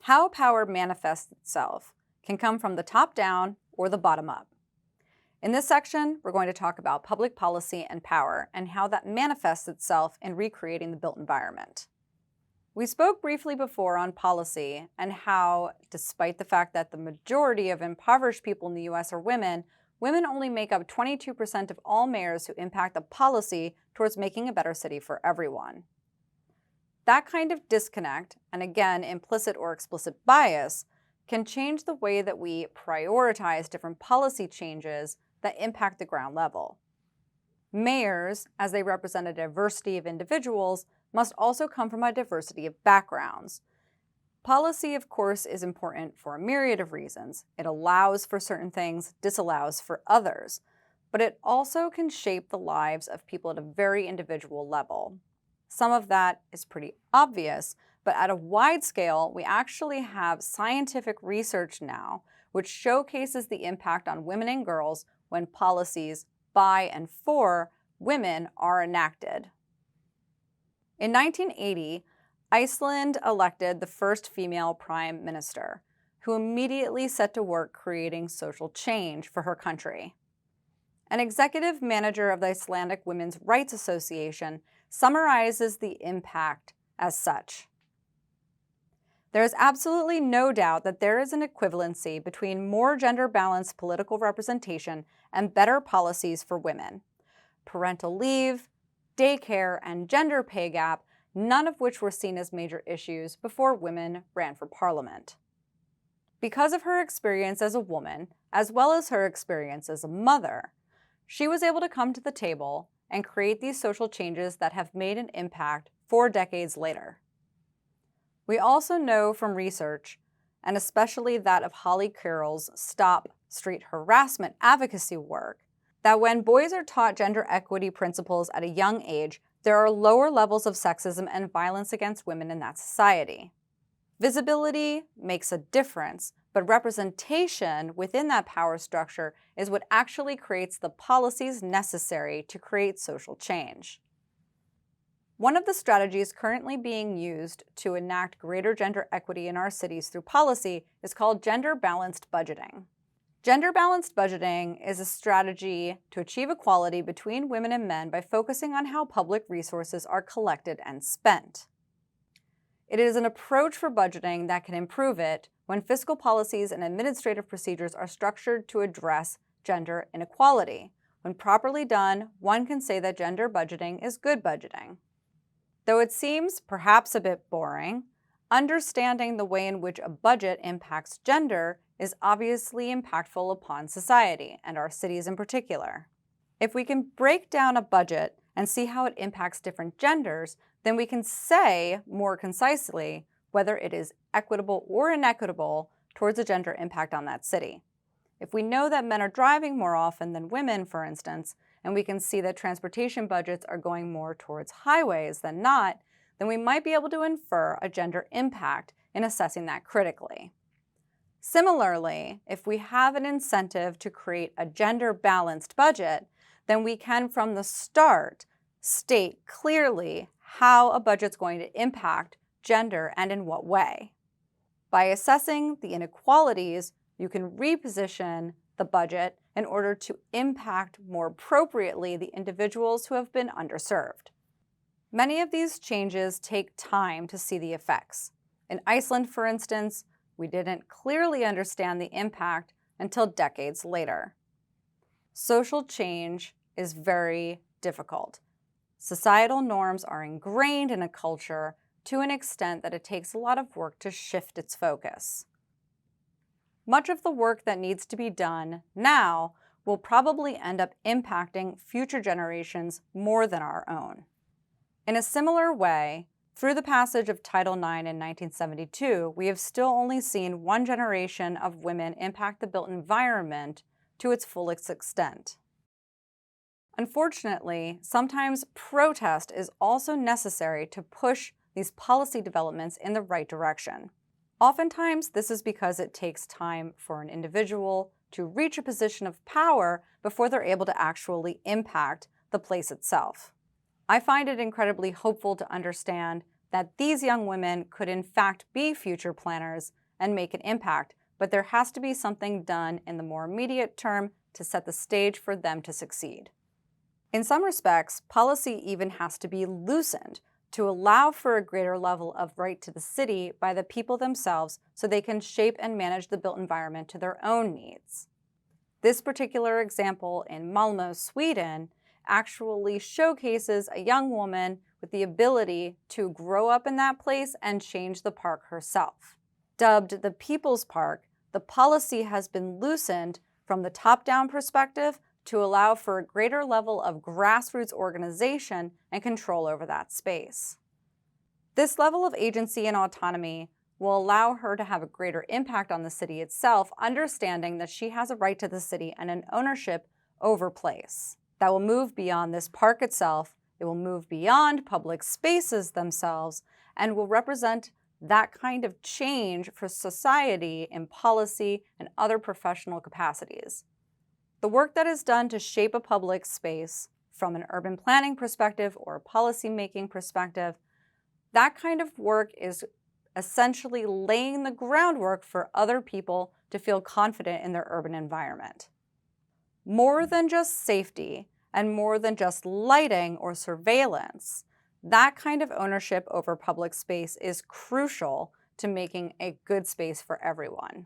How power manifests itself can come from the top down or the bottom up. In this section, we're going to talk about public policy and power and how that manifests itself in recreating the built environment. We spoke briefly before on policy and how, despite the fact that the majority of impoverished people in the US are women, women only make up 22% of all mayors who impact the policy towards making a better city for everyone. That kind of disconnect, and again, implicit or explicit bias, can change the way that we prioritize different policy changes that impact the ground level. Mayors, as they represent a diversity of individuals, must also come from a diversity of backgrounds. Policy, of course, is important for a myriad of reasons. It allows for certain things, disallows for others, but it also can shape the lives of people at a very individual level. Some of that is pretty obvious, but at a wide scale, we actually have scientific research now which showcases the impact on women and girls when policies by and for women are enacted. In 1980, Iceland elected the first female prime minister, who immediately set to work creating social change for her country. An executive manager of the Icelandic Women's Rights Association summarizes the impact as such. There is absolutely no doubt that there is an equivalency between more gender-balanced political representation and better policies for women. Parental leave, daycare, and gender pay gap, none of which were seen as major issues before women ran for parliament. Because of her experience as a woman, as well as her experience as a mother, she was able to come to the table and create these social changes that have made an impact 4 decades later. We also know from research, and especially that of Holly Carroll's Stop Street Harassment advocacy work, that when boys are taught gender equity principles at a young age, there are lower levels of sexism and violence against women in that society. Visibility makes a difference, but representation within that power structure is what actually creates the policies necessary to create social change. One of the strategies currently being used to enact greater gender equity in our cities through policy is called gender-balanced budgeting. Gender-balanced budgeting is a strategy to achieve equality between women and men by focusing on how public resources are collected and spent. It is an approach for budgeting that can improve it when fiscal policies and administrative procedures are structured to address gender inequality. When properly done, one can say that gender budgeting is good budgeting. Though it seems perhaps a bit boring, understanding the way in which a budget impacts gender is obviously impactful upon society, and our cities in particular. If we can break down a budget and see how it impacts different genders, then we can say more concisely whether it is equitable or inequitable towards a gender impact on that city. If we know that men are driving more often than women, for instance, and we can see that transportation budgets are going more towards highways than not, then we might be able to infer a gender impact in assessing that critically. Similarly, if we have an incentive to create a gender-balanced budget, then we can from the start state clearly how a budget's going to impact gender and in what way. By assessing the inequalities, you can reposition the budget in order to impact more appropriately the individuals who have been underserved. Many of these changes take time to see the effects. In Iceland, for instance, we didn't clearly understand the impact until decades later. Social change is very difficult. Societal norms are ingrained in a culture to an extent that it takes a lot of work to shift its focus. Much of the work that needs to be done now will probably end up impacting future generations more than our own. In a similar way, through the passage of Title IX in 1972, we have still only seen one generation of women impact the built environment to its fullest extent. Unfortunately, sometimes protest is also necessary to push these policy developments in the right direction. Oftentimes, this is because it takes time for an individual to reach a position of power before they're able to actually impact the place itself. I find it incredibly hopeful to understand that these young women could in fact be future planners and make an impact, but there has to be something done in the more immediate term to set the stage for them to succeed. In some respects, policy even has to be loosened to allow for a greater level of right to the city by the people themselves so they can shape and manage the built environment to their own needs. This particular example in Malmö, Sweden, actually showcases a young woman with the ability to grow up in that place and change the park herself. Dubbed the People's Park, the policy has been loosened from the top-down perspective to allow for a greater level of grassroots organization and control over that space. This level of agency and autonomy will allow her to have a greater impact on the city itself, understanding that she has a right to the city and an ownership over place. That will move beyond this park itself, it will move beyond public spaces themselves, and will represent that kind of change for society in policy and other professional capacities. The work that is done to shape a public space from an urban planning perspective or a policy-making perspective, that kind of work is essentially laying the groundwork for other people to feel confident in their urban environment. More than just safety and more than just lighting or surveillance, that kind of ownership over public space is crucial to making a good space for everyone.